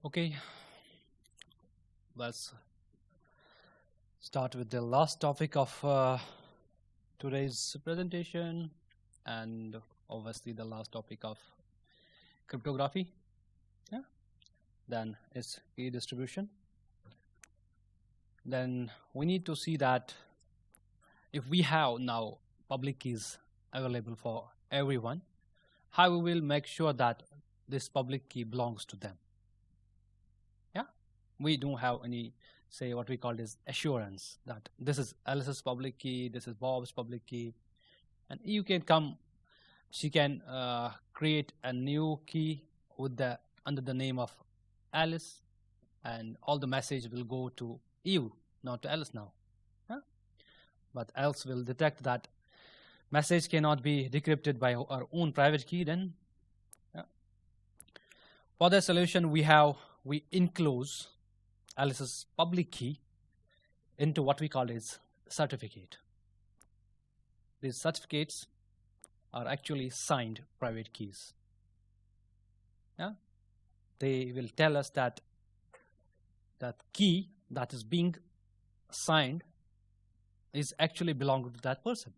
Okay, let's start with the last topic of today's presentation, and obviously the last topic of cryptography. Yeah. Then is key distribution. Then we need to see that if we have now public keys available for everyone, how we will make sure that this public key belongs to them. Yeah, we don't have any, say, what we call is assurance that this is Alice's public key, this is Bob's public key, and you can come, she can create a new key with the under the name of Alice, and all the message will go to you, not to Alice now. Yeah? But Alice will detect that message cannot be decrypted by our own private key. Then, yeah. For the solution, we enclose Alice's public key into what we call is certificate. These certificates are actually signed private keys. Yeah? They will tell us that that key that is being signed is actually belonging to that person.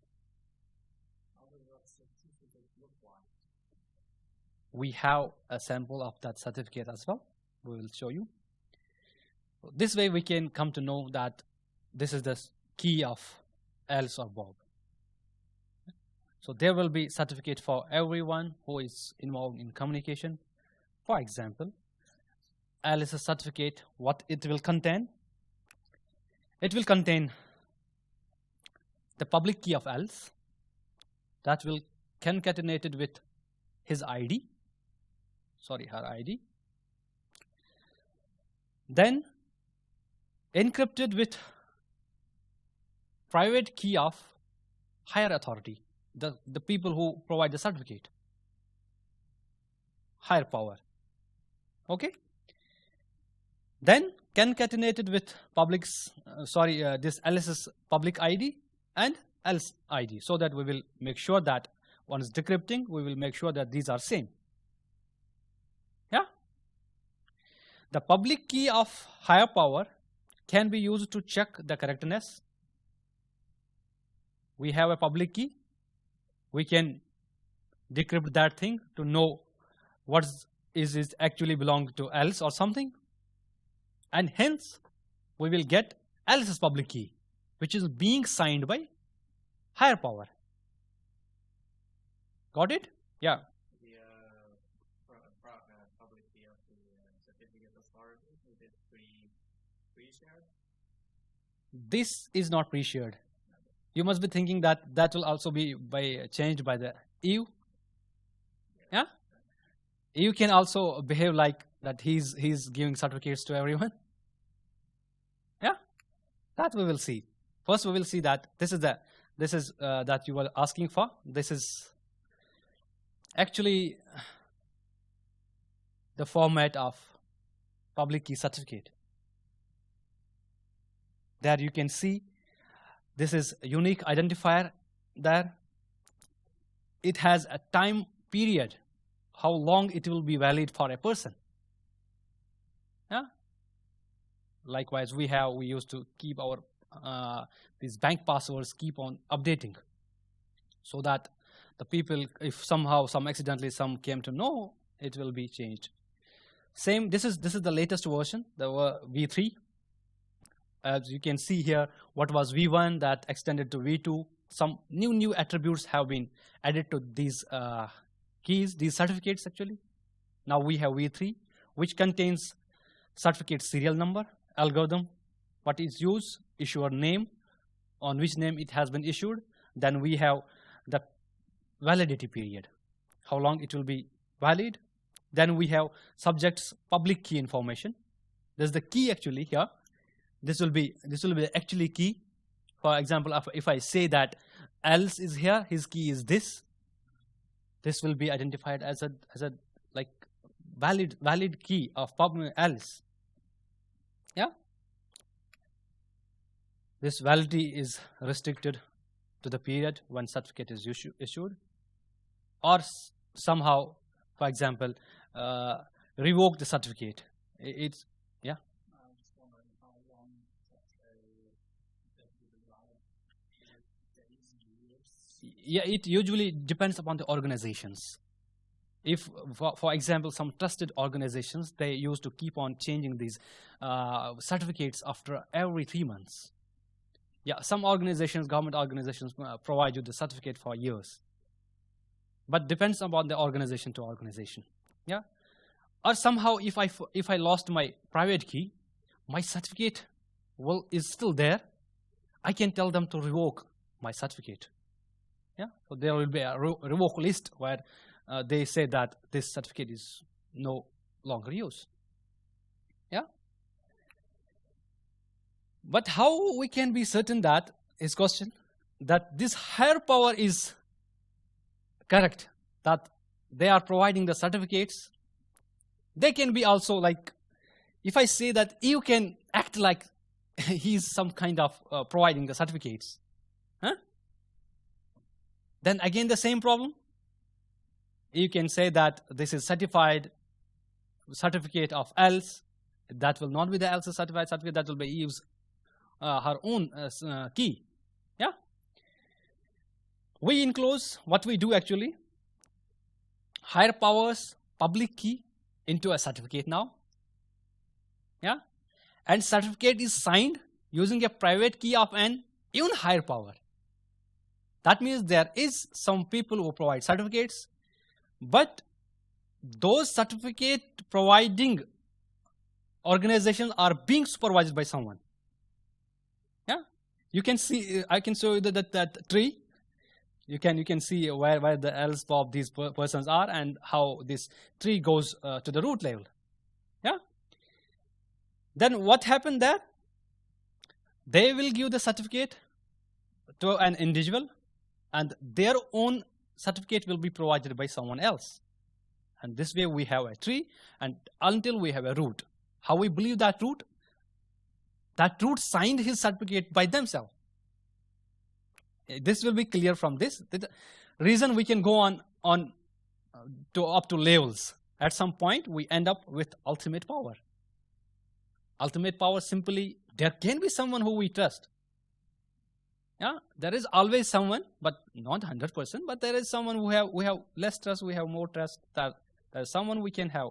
How does that certificate look like? We have a sample of that certificate as well. We will show you. This way we can come to know that this is the key of Alice or Bob. So there will be certificate for everyone who is involved in communication. For example, Alice's certificate, what it will contain? It will contain the public key of Alice that will concatenated with his ID, her ID. Then encrypted with private key of higher authority, the people who provide the certificate, higher power. Okay. Then concatenated with this Alice's public ID and Alice ID, so that we will make sure that one is decrypting, we will make sure that these are same. Yeah. The public key of higher power can be used to check the correctness. We have a public key. We can decrypt that thing to know what is actually belong to Alice or something. And hence, we will get Alice's public key, which is being signed by higher power. Got it? Yeah. The public key of the certificate authority, is it pre-shared? This is not pre-shared. You must be thinking that will also be changed by the EU. Yeah? EU can also behave like that he's giving certificates to everyone. Yeah? That we will see. First we will see that this is that you were asking for. This is actually the format of public key certificate. There you can see this is a unique identifier there. It has a time period, how long it will be valid for a person. Yeah. Likewise, we used to keep our these bank passwords keep on updating, so that the people, if somehow accidentally some came to know, it will be changed. Same. This is the latest version, the V3. As you can see here, what was V1 that extended to V2. Some new attributes have been added to these keys, these certificates actually. Now we have V3, which contains certificate serial number, algorithm, what is used, issuer name, on which name it has been issued. Then we have the validity period, how long it will be valid. Then we have subject's public key information. There's the key actually here. This will be actually key. For example, if I say that Alice is here, his key is this. This will be identified as a like valid key of Alice. Yeah. This validity is restricted to the period when certificate is issued, or somehow, for example, revoke the certificate. It's yeah. I'm just wondering how long such a certificate is valid. Days, years? Yeah, it usually depends upon the organizations. If, for example, some trusted organizations, they used to keep on changing these certificates after every 3 months. Yeah, some organizations, government organizations, provide you the certificate for years. But depends upon the organization to organization. Yeah, or somehow if I lost my private key, my certificate is still there. I can tell them to revoke my certificate. Yeah, so there will be a revoke list where they say that this certificate is no longer used. Yeah. But how we can be certain that is question that this higher power is correct, that they are providing the certificates? They can be also like, if I say that you can act like he's some kind of providing the certificates, huh? Then again the same problem. You can say that this is certified certificate of else. That will not be the else certified certificate. That will be Eve's her own key. Yeah. We enclose what we do actually. Higher powers public key into a certificate now. Yeah. And certificate is signed using a private key of an even higher power. That means there is some people who provide certificates, but those certificate providing organizations are being supervised by someone. Yeah, you can see. I can show you that tree. You can see where the else of these persons are and how this tree goes to the root level. Yeah. Then what happened there? They will give the certificate to an individual, and their own certificate will be provided by someone else. And this way we have a tree, and until we have a root. How we believe that root? That root signed his certificate by themselves. This will be clear from this. The reason we can go on up to levels. At some point we end up with ultimate power. Ultimate power simply, there can be someone who we trust. Yeah, there is always someone, but not 100%. But there is someone we have less trust, we have more trust. There is someone we can have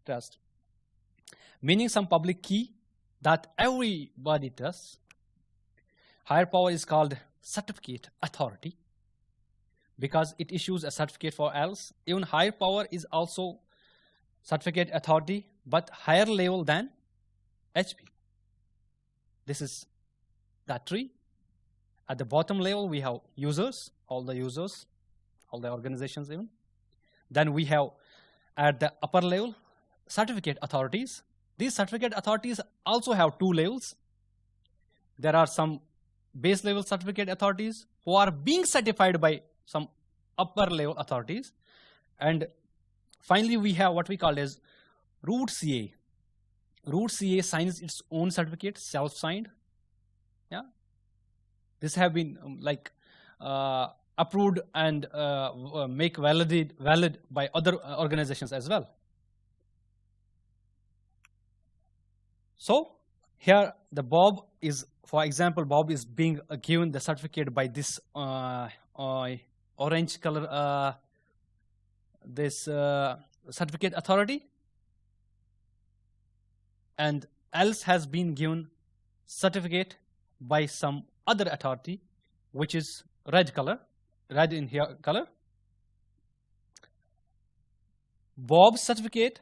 trust. Meaning some public key that everybody trusts. Higher power is called certificate authority because it issues a certificate for else. Even higher power is also certificate authority, but higher level than HP. This is that tree. At the bottom level, we have users, all the organizations even. Then we have at the upper level, certificate authorities. These certificate authorities also have two levels. There are some base level certificate authorities who are being certified by some upper level authorities. And finally, we have what we call as root CA. Root CA signs its own certificate, self-signed. Yeah. This have been approved and make valid by other organizations as well. So here the Bob is, for example, Bob is being given the certificate by this orange color, this certificate authority, and else has been given certificate by some other authority, which is red color, red in here color. Bob's certificate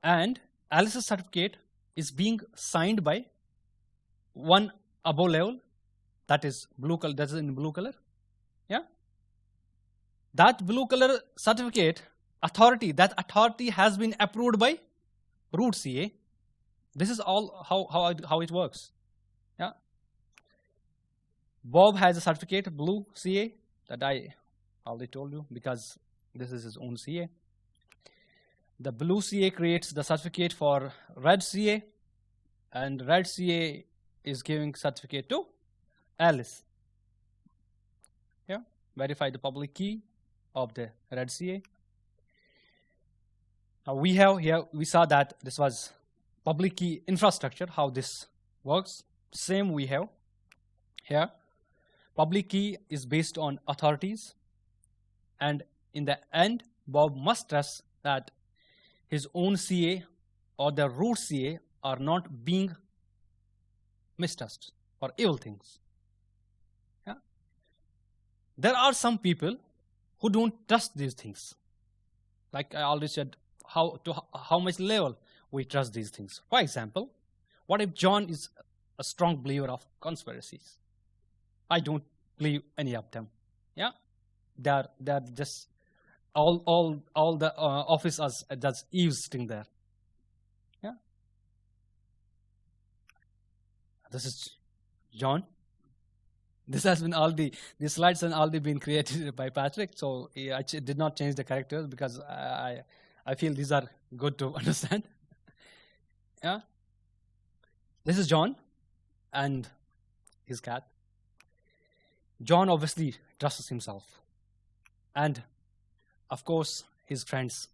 and Alice's certificate is being signed by one above level, that is blue color, that is in blue color. Yeah. That blue color certificate authority, that authority has been approved by root CA. This is all how it works. Yeah. Bob has a certificate, blue CA, that I already told you because this is his own CA. The blue CA creates the certificate for red CA, and red CA is giving certificate to Alice. verify the public key of the red CA. Now we have here, we saw that this was public key infrastructure, how this works. Same we have here. Public key is based on authorities, and in the end, Bob must trust that his own CA or the root CA are not being mistrusted or evil things. Yeah? There are some people who don't trust these things. Like I already said, how much level we trust these things. For example, what if John is a strong believer of conspiracies? I don't believe any of them. Yeah, they're just all the officers that's Eve's sitting there. Yeah, this is John. This has been these slides have already been created by Patrick, so I did not change the characters because I feel these are good to understand. Yeah, this is John and his cat. John obviously trusts himself, and of course his friends,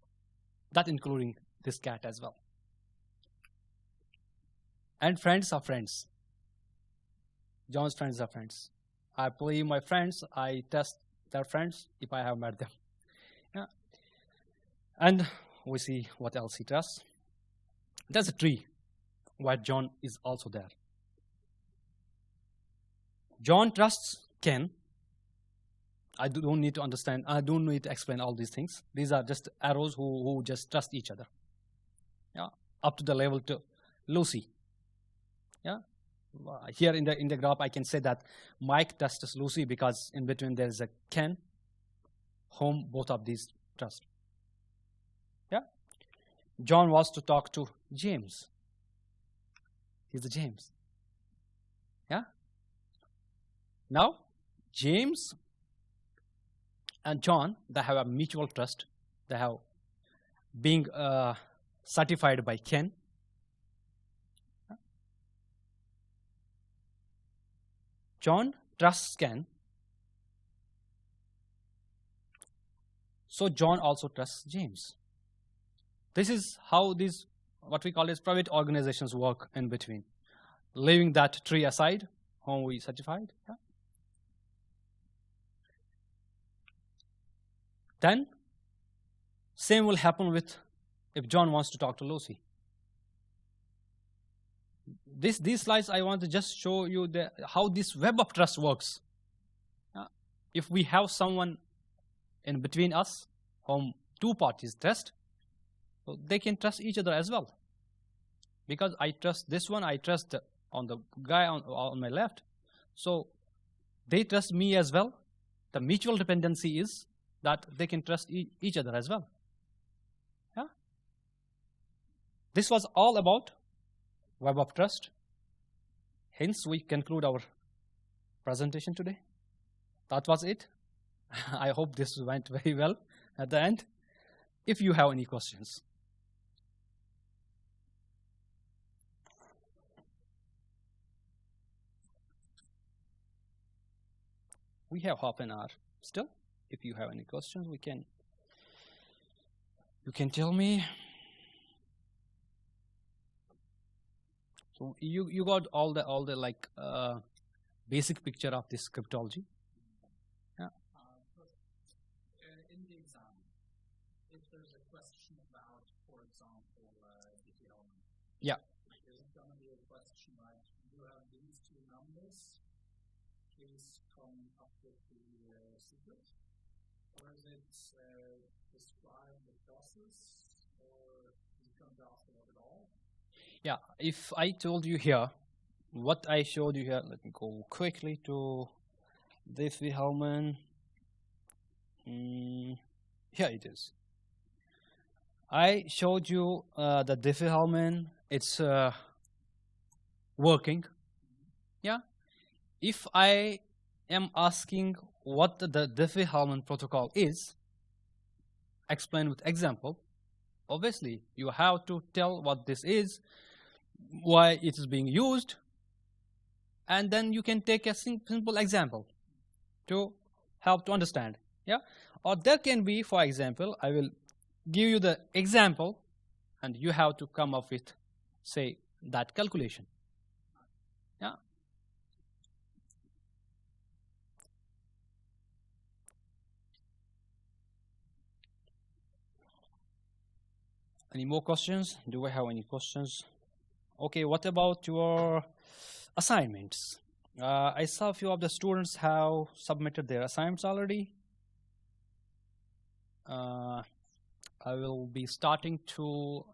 that including this cat as well. And friends are friends. John's friends are friends. I believe my friends, I trust their friends if I have met them. Yeah. And we see what else he trusts. There's a tree where John is also there. John trusts Ken. I don't need to understand, I don't need to explain all these things. These are just arrows who just trust each other. Yeah, up to the level to Lucy. Yeah, here in the graph I can say that Mike trusts Lucy because in between there is a Ken, whom both of these trust. Yeah, John wants to talk to James. He's the James. Yeah. Now, James and John, they have a mutual trust. They have being certified by Ken. John trusts Ken. So John also trusts James. This is how these, what we call as private organizations work in between. Leaving that tree aside, whom we certified. Yeah. Then, same will happen with if John wants to talk to Lucy. These slides I want to just show you how this web of trust works. If we have someone in between us whom two parties trust, so they can trust each other as well. Because I trust this one, I trust on the guy on my left. So they trust me as well. The mutual dependency is that they can trust each other as well. Yeah? This was all about web of trust. Hence, we conclude our presentation today. That was it. I hope this went very well at the end. If you have any questions. We have half an hour still. If you have any questions, you can tell me. So you got all the like basic picture of this cryptology. Yeah. In the exam, if there's a question about, for example, Diffie-Hellman, yeah, is it going to be a question like, you have these two numbers, please come up with the secret? Or is it describe the process, or is it going to ask about it all? Yeah, if I told you here, what I showed you here, let me go quickly to Diffie-Hellman. Here it is. I showed you the Diffie-Hellman, it's working. Yeah. If I am asking what the Diffie-Hellman protocol is, explain with example, obviously you have to tell what this is, why it is being used, and then you can take a simple example to help to understand. Yeah, or there can be, for example, I will give you the example, and you have to come up with, say, that calculation. Yeah. Any more questions? Do I have any questions? Okay, what about your assignments? I saw a few of the students have submitted their assignments already. I will be starting to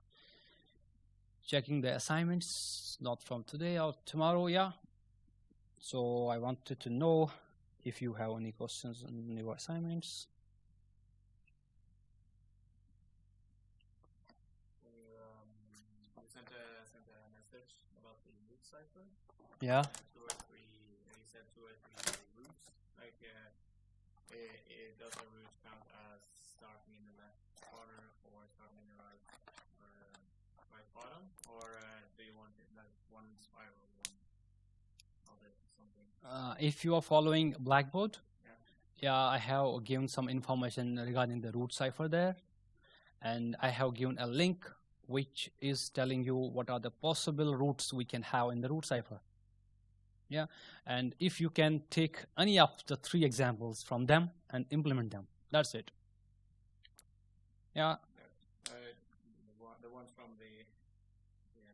checking the assignments, not from today or tomorrow, yeah. So I wanted to know if you have any questions on your assignments. You sent a message about the root cipher. Yeah. Two or three, you said 2 or 3 roots. Like, it does a root count as starting in the left corner or starting in the right bottom, or do you want it like one spiral, one other something? If you are following Blackboard, Yeah. yeah, I have given some information regarding the root cipher there, and I have given a link which is telling you what are the possible roots we can have in the root cipher. Yeah, and if you can take any of the 3 examples from them and implement them, that's it. Yeah. The ones from the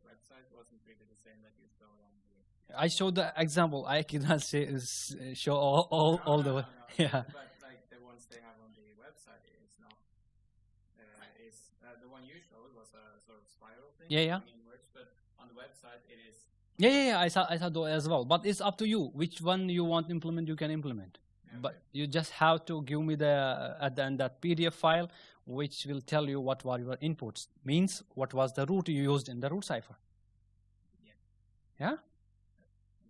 website wasn't really the same that you showed on the. I showed the example. I cannot show all the. Yeah. But like the ones they have on the website is not. The one you showed was a sort of spiral thing. Yeah. Inwards, but on the website it is. Yeah. I saw those as well. But it's up to you. Which one you want to implement, you can implement. Okay. But you just have to give me at the end that PDF file, which will tell you what were your inputs. Means what was the root you used in the root cipher. Yeah.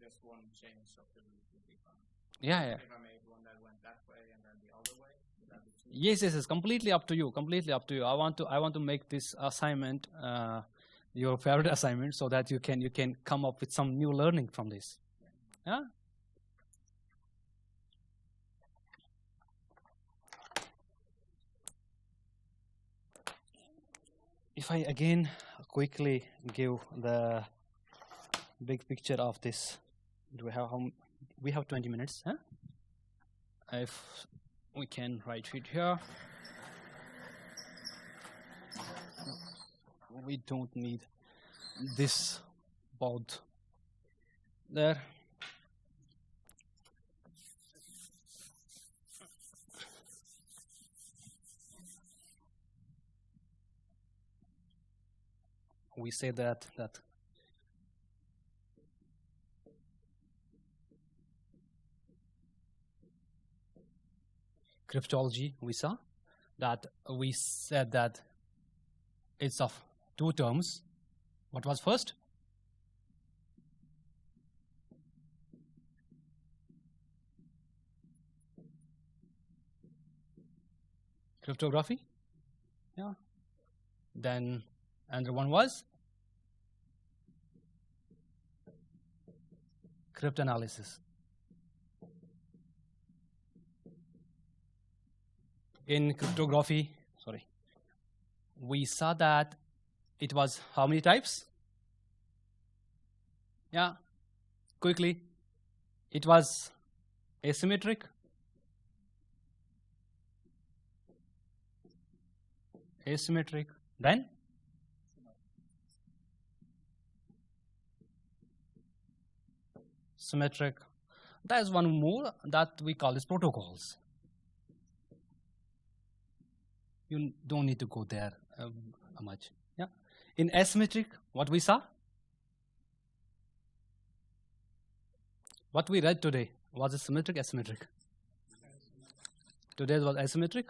Just one change of the root would be fine. Yeah. If I made one that went that way and then the other way, would that be too? Yes. It's completely up to you. Completely up to you. I want to make this assignment your favorite assignment, so that you can come up with some new learning from this. Yeah. If I again quickly give the big picture of this, do we have we have 20 minutes, huh? If we can write it here. We don't need this board there. We say that cryptology, we saw that we said that it's of 2 terms. What was first? Cryptography. Yeah. Then another one was cryptanalysis. In cryptography, we saw that it was how many types? Yeah, quickly. It was asymmetric, then symmetric. There is one more that we call as protocols. You don't need to go there much. Yeah. In asymmetric, what we saw? What we read today, was it symmetric, asymmetric? Today was asymmetric?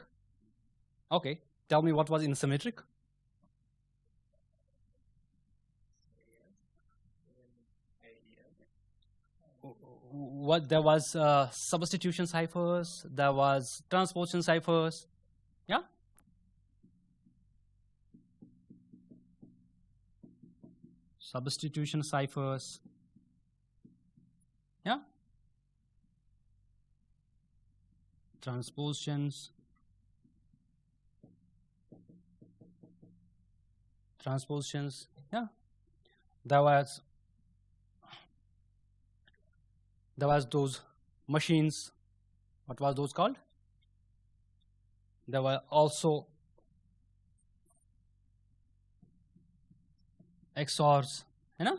Okay. Tell me what was in symmetric? What there was substitution ciphers, there was transposition ciphers. Yeah. Substitution ciphers. Yeah. transpositions, yeah. There was those machines. What was those called? There were also XORs, you know.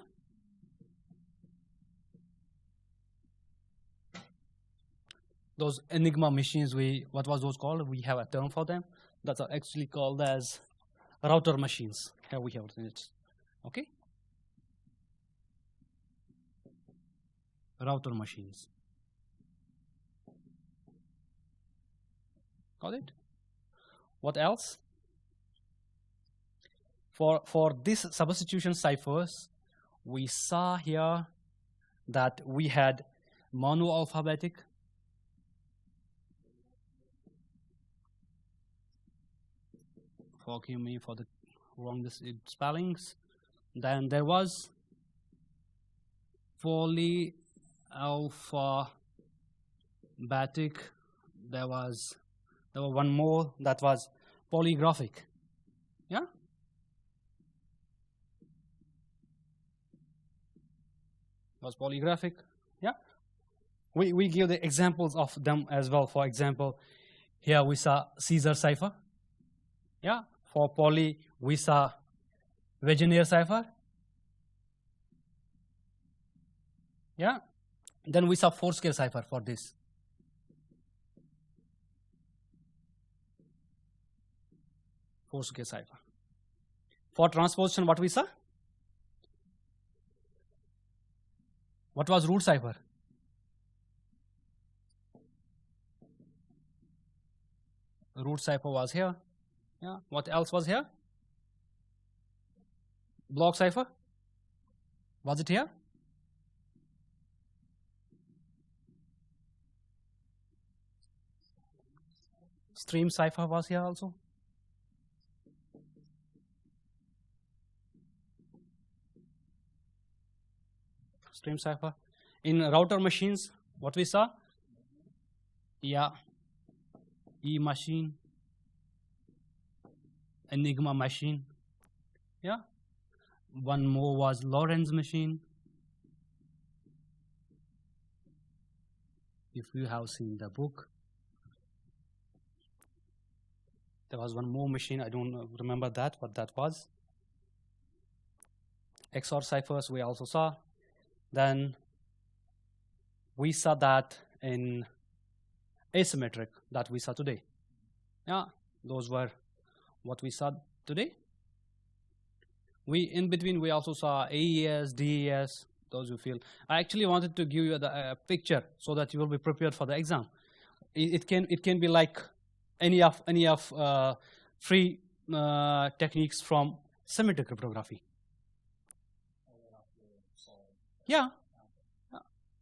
Those Enigma machines, what was those called? We have a term for them. That's actually called as router machines. Here we have it. Okay. Router machines. Got it? What else? For this substitution ciphers, we saw here that we had monoalphabetic, forgive me for the wrong spellings. Then there was polyalphabetic. There was one more that was polygraphic. Yeah. Was polygraphic. Yeah. We give the examples of them as well. For example, here we saw Caesar cipher. Yeah. For poly, we saw Wegener cipher. Yeah. Then we saw Foursquare cipher for this. Foursquare cipher. For transposition, what we saw? What was root cipher? Root cipher was here. Yeah. What else was here? Block cipher. Was it here? Stream cipher was here also. Stream cipher. In router machines, what we saw? Yeah. E machine. Enigma machine. Yeah. One more was Lorenz machine. If you have seen the book. There was one more machine, I don't remember what that was. XOR ciphers we also saw. Then we saw that in asymmetric that we saw today. Yeah, those were what we saw today. In between we also saw AES, DES, those you feel. I actually wanted to give you a picture so that you will be prepared for the exam. It can be like any of free techniques from symmetric cryptography. Yeah,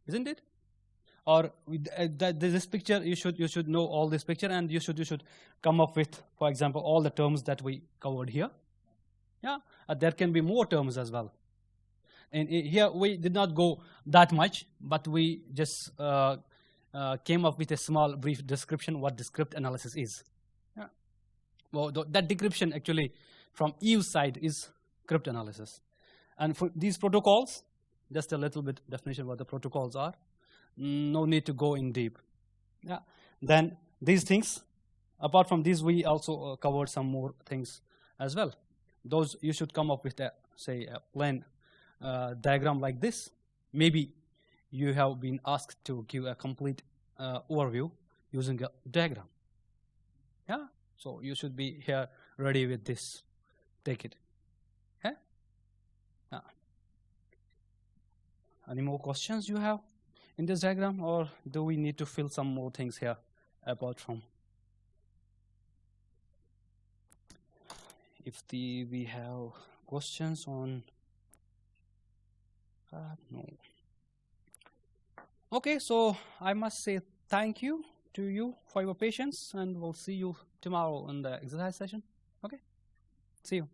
isn't it? Or this picture, you should know all this picture, and you should come up with, for example, all the terms that we covered here. Yeah, there can be more terms as well. And here we did not go that much, but we just came up with a small brief description what decrypt analysis is. Yeah. Well, that decryption actually from Eve's side is cryptanalysis. And for these protocols, just a little bit definition what the protocols are. No need to go in deep. Yeah. Then these things, apart from these, we also covered some more things as well. Those you should come up with say a plain diagram like this. Maybe you have been asked to give a complete overview using a diagram. Yeah. So you should be here ready with this. Take it. Okay. Yeah. Any more questions you have in this diagram, or do we need to fill some more things here apart from? If we have questions on no. Okay, so I must say thank you to you for your patience, and we'll see you tomorrow in the exercise session. Okay, see you.